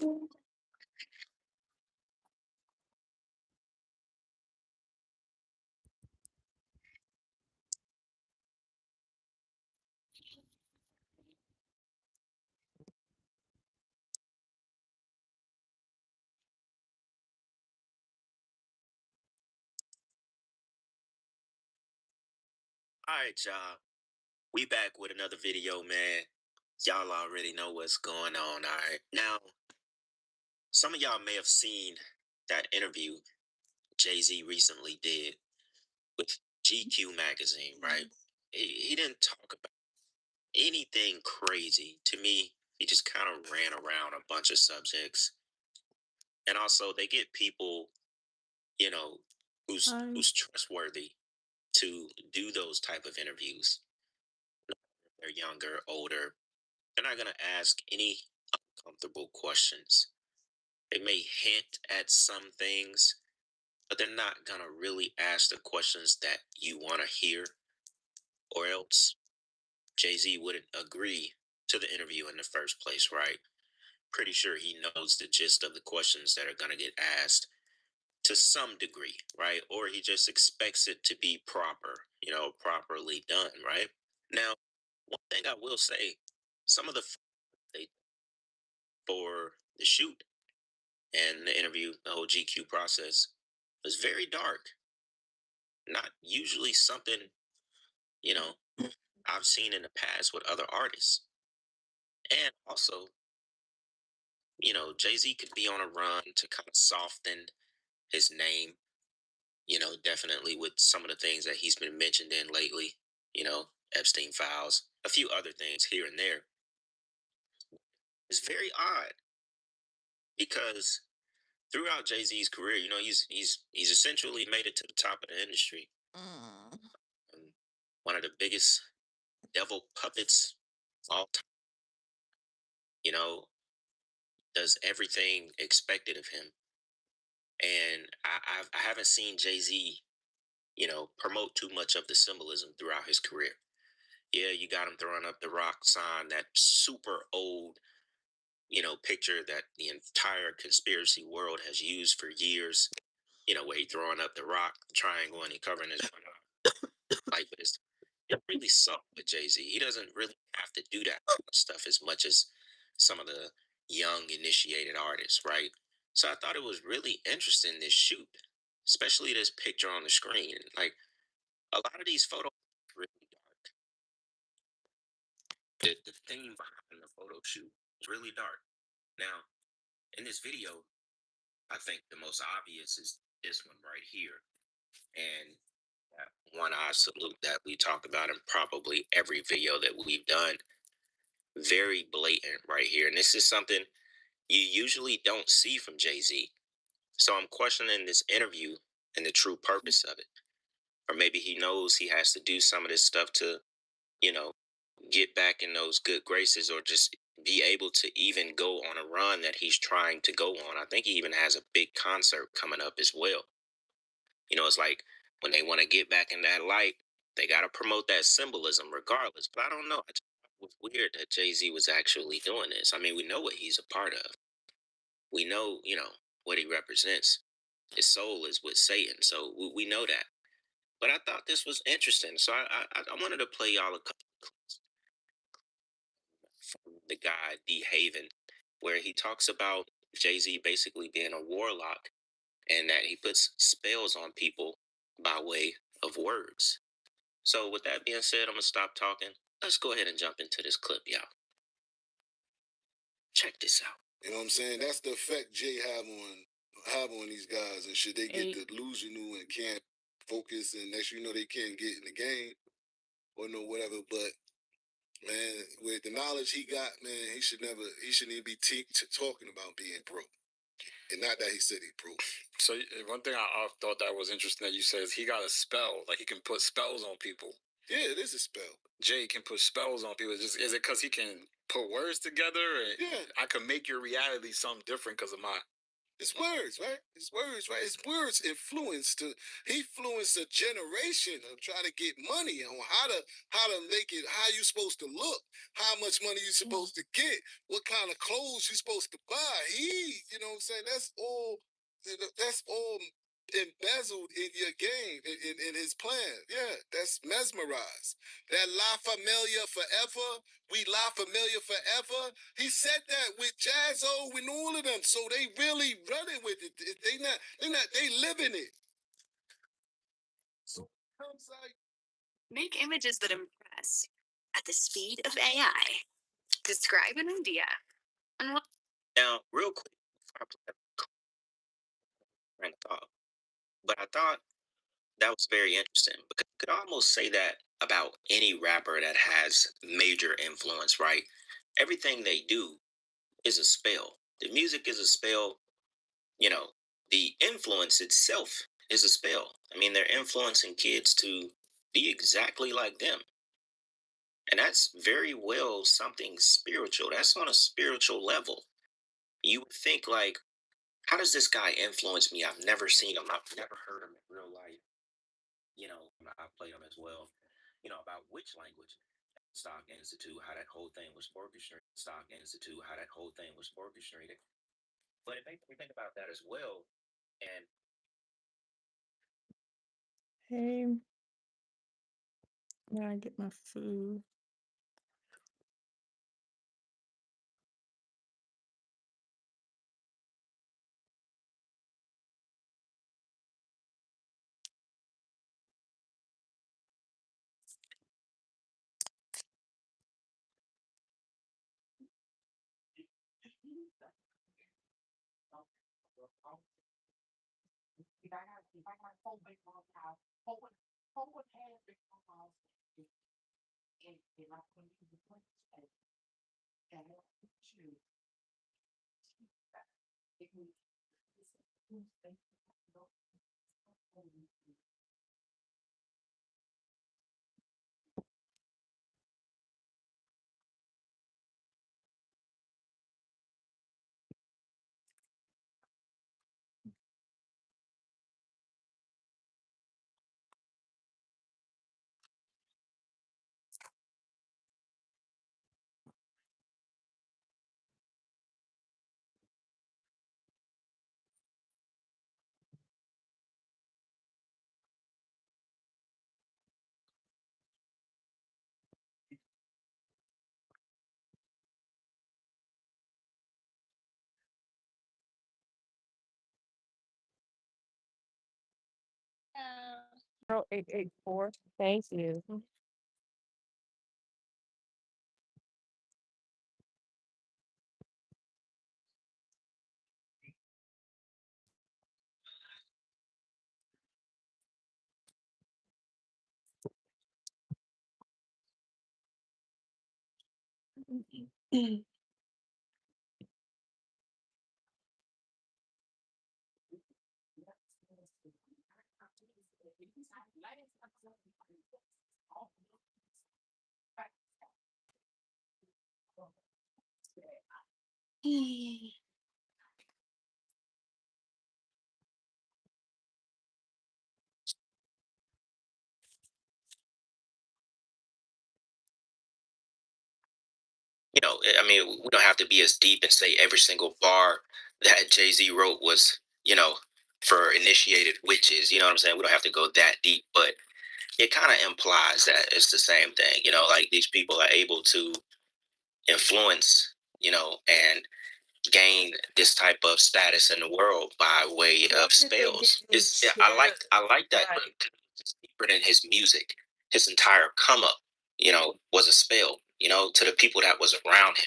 All right, y'all. We back with another video, man. Y'all already know what's going on. All right. Now, some of y'all may have seen that interview Jay Z recently did with GQ magazine, right? He didn't talk about anything crazy. To me, he just kind of ran around a bunch of subjects. And also, they get people, you know, Hi. who's trustworthy to do those type of interviews. They're younger, older. They're not gonna ask any uncomfortable questions. They may hint at some things, but they're not gonna really ask the questions that you want to hear, or else Jay Z wouldn't agree to the interview in the first place, right? Pretty sure he knows the gist of the questions that are gonna get asked to some degree, right? Or he just expects it to be proper, properly done, right? Now, one thing I will say, some of the they for the shoot and the interview, the whole GQ process was very dark. Not usually something, you know, I've seen in the past with other artists. And also, Jay Z could be on a run to kind of soften his name, definitely with some of the things that he's been mentioned in lately, Epstein files, a few other things here and there. It's very odd because throughout Jay Z's career, he's essentially made it to the top of the industry. Mm. One of the biggest devil puppets all time, you know, does everything expected of him. And I haven't seen Jay Z, promote too much of the symbolism throughout his career. Yeah, you got him throwing up the rock sign, that super old, picture that the entire conspiracy world has used for years, where he throwing up the rock, the triangle, and he covering his one eye. Like, but it really sucked with Jay Z. He doesn't really have to do that stuff as much as some of the young initiated artists, right? So I thought it was really interesting this shoot, especially this picture on the screen. Like a lot of these photos are really dark. The theme behind the photo shoot is really dark. Now, in this video, I think the most obvious is this one right here. And that one eye salute that we talk about in probably every video that we've done, very blatant right here. And this is something you usually don't see from Jay Z. So I'm questioning this interview and the true purpose of it. Or maybe he knows he has to do some of this stuff to, you know, get back in those good graces or just be able to even go on a run that he's trying to go on. I think he even has a big concert coming up as well. It's like when they want to get back in that light, they got to promote that symbolism regardless. But I don't know. I just thought it was weird that Jay Z was actually doing this. I mean, we know what he's a part of. We know, what he represents. His soul is with Satan, so we know that. But I thought this was interesting, so I wanted to play y'all a couple clips from the guy D Haven, where he talks about Jay Z basically being a warlock and that he puts spells on people by way of words. So with that being said, I'm gonna stop talking. Let's go ahead and jump into this clip, y'all. Check this out. You know what I'm saying? That's the effect Jay have on these guys and shit. They get delusional and can't focus, and next you know they can't get in the game or no whatever. But man, with the knowledge he got, man, he shouldn't even be talking about being broke. And not that he said he broke. So one thing I thought that was interesting that you said is he got a spell, like he can put spells on people. Yeah, it is a spell. Jay can put spells on people. Is it because he can put words together? And yeah, I can make your reality something different because of my. It's words, right? It's words, right? It's words he influenced a generation of trying to get money on how to make it, how you supposed to look, how much money you supposed to get, what kind of clothes you supposed to buy. You know what I'm saying? That's all embezzled in your game, in his plan. Yeah, that's mesmerized. That La Familia forever, we La Familia forever. He said that with Jazzo and all of them, so they really running with it. They living it. So comes like Make images that impress at the speed of AI. Describe an idea. And what Now, real quick, before I play that train of thought, but I thought that was very interesting because you could almost say that about any rapper that has major influence, right? Everything they do is a spell. The music is a spell, you know, the influence itself is a spell. I mean, they're influencing kids to be exactly like them. And that's very well something spiritual. That's on a spiritual level. You would think, like, how does this guy influence me? I've never seen him, I've never heard him in real life. I play him as well, about which language. Stock Institute, how that whole thing was orchestrated. Stock Institute, how that whole thing was orchestrated. But it makes me think about that as well. And Hey, now I get my food. Oh, 884. Thank you. I mean, we don't have to be as deep and say every single bar that Jay Z wrote was, for initiated witches. You know what I'm saying? We don't have to go that deep, but it kind of implies that it's the same thing. Like these people are able to influence, and gain this type of status in the world by way of spells. I like that, but it's deeper than his music. His entire come up, was a spell, to the people that was around him.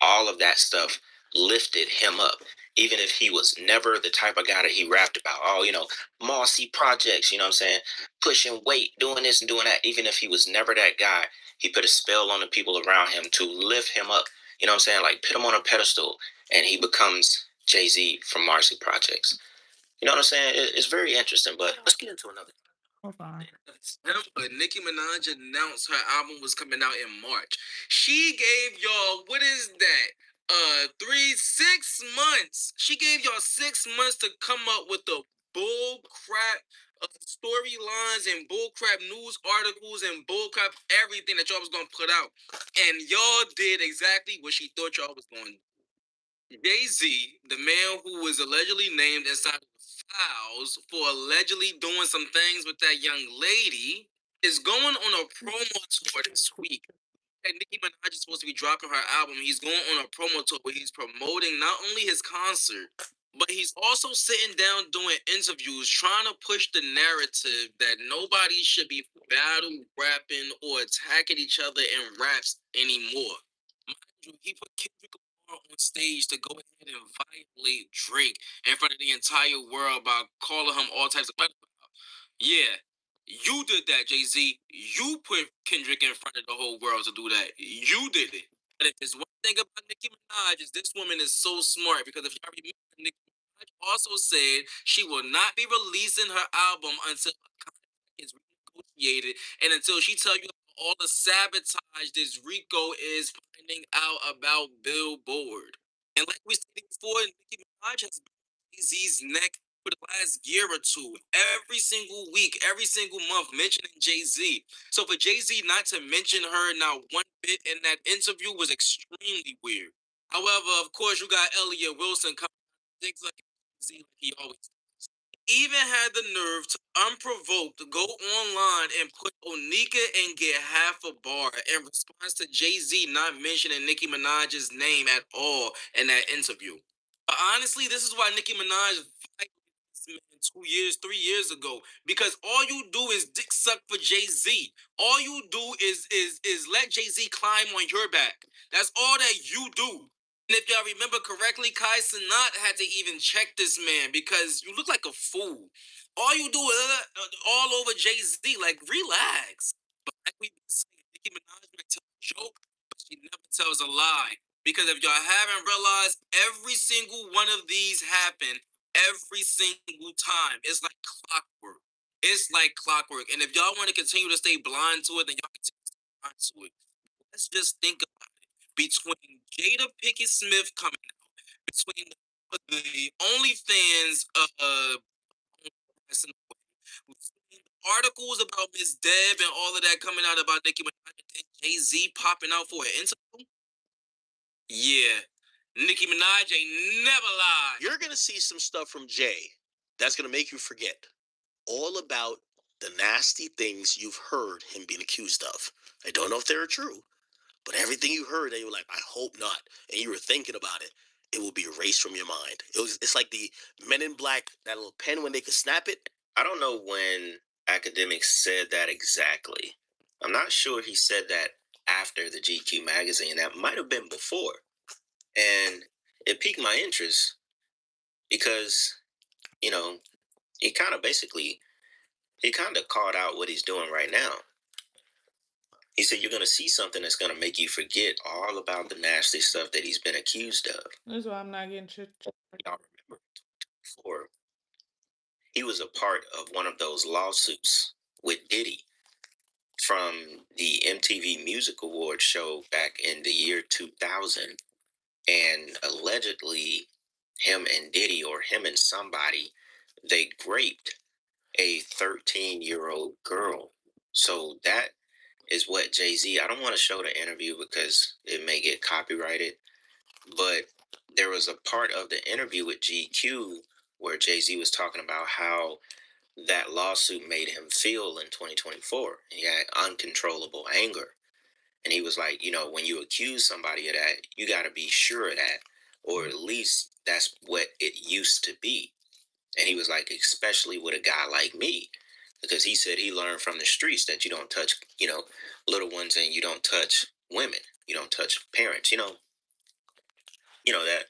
All of that stuff lifted him up. Even if he was never the type of guy that he rapped about, Mossy projects, you know what I'm saying? Pushing weight, doing this and doing that. Even if he was never that guy, he put a spell on the people around him to lift him up. You know what I'm saying? Like put him on a pedestal and he becomes Jay-Z from Marcy Projects. You know what I'm saying? It's very interesting, but let's get into another. Hold on. September, Nicki Minaj announced her album was coming out in March. She gave y'all, what is that? 6 months. She gave y'all 6 months to come up with the bull crap storylines and bull crap news articles and bull crap everything that y'all was gonna put out, and y'all did exactly what she thought y'all was going to. Jay-Z, the man who was allegedly named inside of the files for allegedly doing some things with that young lady, is going on a promo tour this week. And Nicki Minaj is supposed to be dropping her album. He's going on a promo tour where he's promoting not only his concert, but he's also sitting down doing interviews, trying to push the narrative that nobody should be battle rapping or attacking each other in raps anymore. Mind you, he put Kendrick Lamar on stage to go ahead and violate Drake in front of the entire world by calling him all types of. Yeah, you did that, Jay Z. You put Kendrick in front of the whole world to do that. You did it. But if there's one thing about Nicki Minaj is this woman is so smart, because if y'all remember, Nicki Minaj also said she will not be releasing her album until a contract is renegotiated and until she tell you all the sabotage this Rico is finding out about Billboard. And like we said before, Nicki Minaj has been on Jay-Z's neck for the last year or two, every single week, every single month, mentioning Jay-Z. So for Jay-Z not to mention her not one bit in that interview was extremely weird. However, of course, you got Elliot Wilson coming things like Jay-Z like he always does. Even had the nerve to unprovoked go online and put Onika and get half a bar in response to Jay-Z not mentioning Nicki Minaj's name at all in that interview. But honestly, this is why Nicki Minaj fired this man 2 years, 3 years ago. Because all you do is dick suck for Jay-Z. All you do is let Jay-Z climb on your back. That's all that you do. And if y'all remember correctly, Kai Cenat had to even check this man because you look like a fool. All you do is all over Jay-Z. Like, relax. But like we've been saying, Nicki Minaj might tell a joke, but she never tells a lie. Because if y'all haven't realized, every single one of these happen every single time. It's like clockwork. It's like clockwork. And if y'all want to continue to stay blind to it, then y'all continue to stay blind to it. Let's just think about it. Between Jada Pinkett Smith coming out, between the OnlyFans passing away, between the articles about Miss Deb and all of that coming out about Nicki Minaj, and Jay-Z popping out for an interview. Yeah, Nicki Minaj ain't never lied. You're going to see some stuff from Jay that's going to make you forget all about the nasty things you've heard him being accused of. I don't know if they're true, but everything you heard, and you were like, I hope not, and you were thinking about it, it will be erased from your mind. It's like the Men in Black, that little pen when they could snap it. I don't know when Academics said that exactly. I'm not sure he said that after the GQ magazine. That might have been before. And it piqued my interest because, you know, he kind of called out what he's doing right now. He said, you're going to see something that's going to make you forget all about the nasty stuff that he's been accused of. That's why I'm not getting shit. Y'all remember before he was a part of one of those lawsuits with Diddy from the MTV Music Awards show back in the year 2000. And allegedly, him and Diddy, or him and somebody, they raped a 13-year-old girl. So that is what Jay-Z, I don't want to show the interview because it may get copyrighted, but there was a part of the interview with GQ where Jay-Z was talking about how that lawsuit made him feel in 2024. He had uncontrollable anger. And he was like, when you accuse somebody of that, you got to be sure of that. Or at least that's what it used to be. And he was like, especially with a guy like me. Because he said he learned from the streets that you don't touch, little ones, and you don't touch women. You don't touch parents, that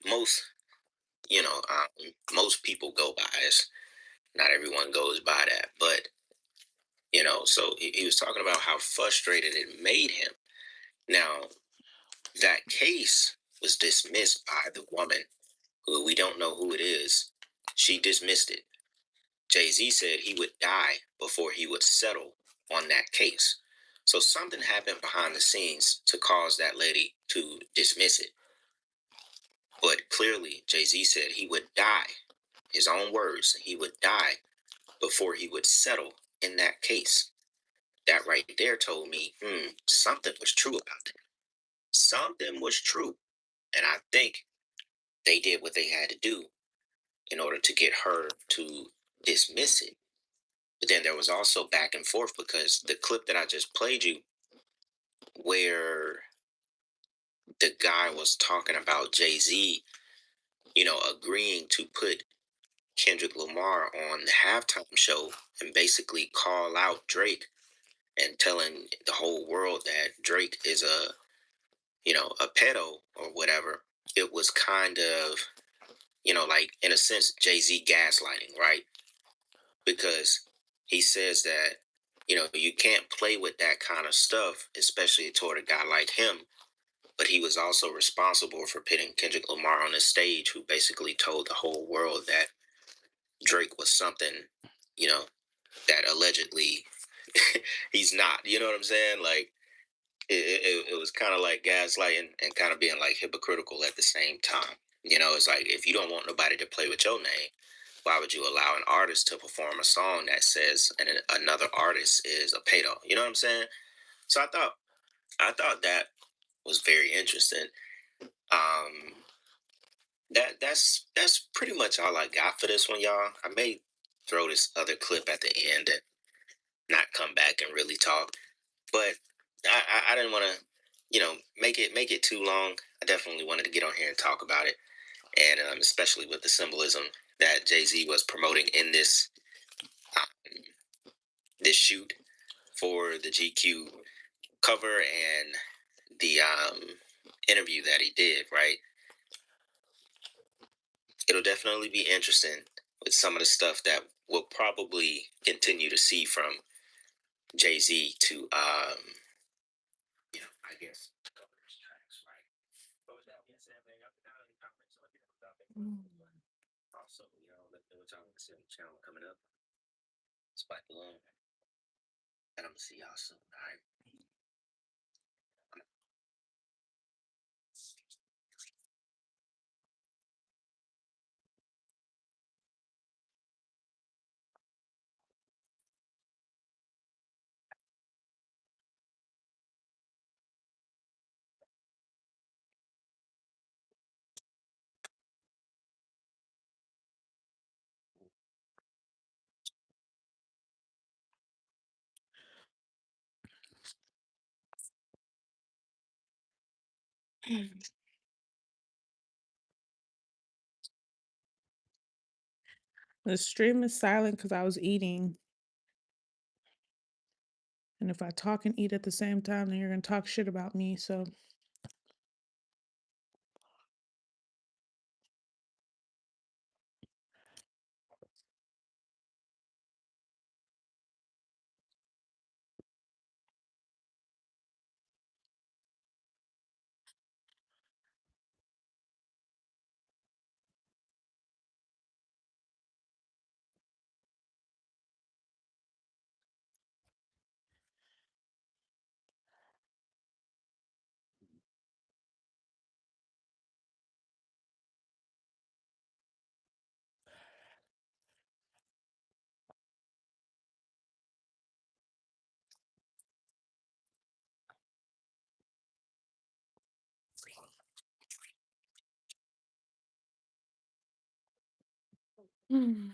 most, most people go by. Not everyone goes by that. But, so he was talking about how frustrated it made him. Now, that case was dismissed by the woman, who we don't know who it is. She dismissed it. Jay-Z said he would die before he would settle on that case. So something happened behind the scenes to cause that lady to dismiss it. clearly Jay-Z said he would die, his own words, he would die before he would settle in that case. That right there told me, something was true about it. Something was true. And I think they did what they had to do in order to get her to dismiss it. But then there was also back and forth because the clip that I just played you, where the guy was talking about Jay-Z, agreeing to put Kendrick Lamar on the halftime show and basically call out Drake and telling the whole world that Drake is a pedo or whatever. It was kind of, like in a sense, Jay-Z gaslighting, right? Because he says that, you can't play with that kind of stuff, especially toward a guy like him. But he was also responsible for putting Kendrick Lamar on the stage, who basically told the whole world that Drake was something, you know, that allegedly he's not. You know what I'm saying? Like, it was kind of like gaslighting and kind of being like hypocritical at the same time. It's like, if you don't want nobody to play with your name, why would you allow an artist to perform a song that says another artist is a pedo? You know what I'm saying? So I thought that was very interesting. Um, that's pretty much all I got for this one, y'all. I may throw this other clip at the end and not come back and really talk, but I didn't want to, make it too long. I definitely wanted to get on here and talk about it, and especially with the symbolism that Jay-Z was promoting in um, this shoot for the GQ cover and the interview that he did. Right, it'll definitely be interesting with some of the stuff that we'll probably continue to see from Jay-Z to I guess cover his tracks, right? But with that being said, man, y'all can down in the comments, let me know what y'all think about it. Also, let me know what y'all want to see on the channel coming up. Spike Malone. And I'm gonna see y'all soon. All right. The stream is silent because I was eating. And if I talk and eat at the same time, then you're going to talk shit about me. So Mm.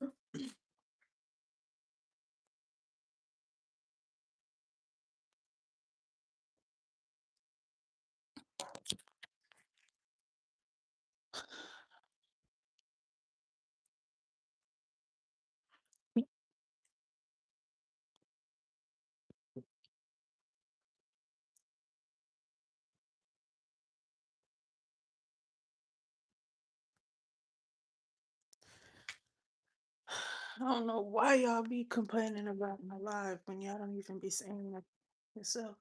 I don't know why y'all be complaining about my life when y'all don't even be saying that yourself.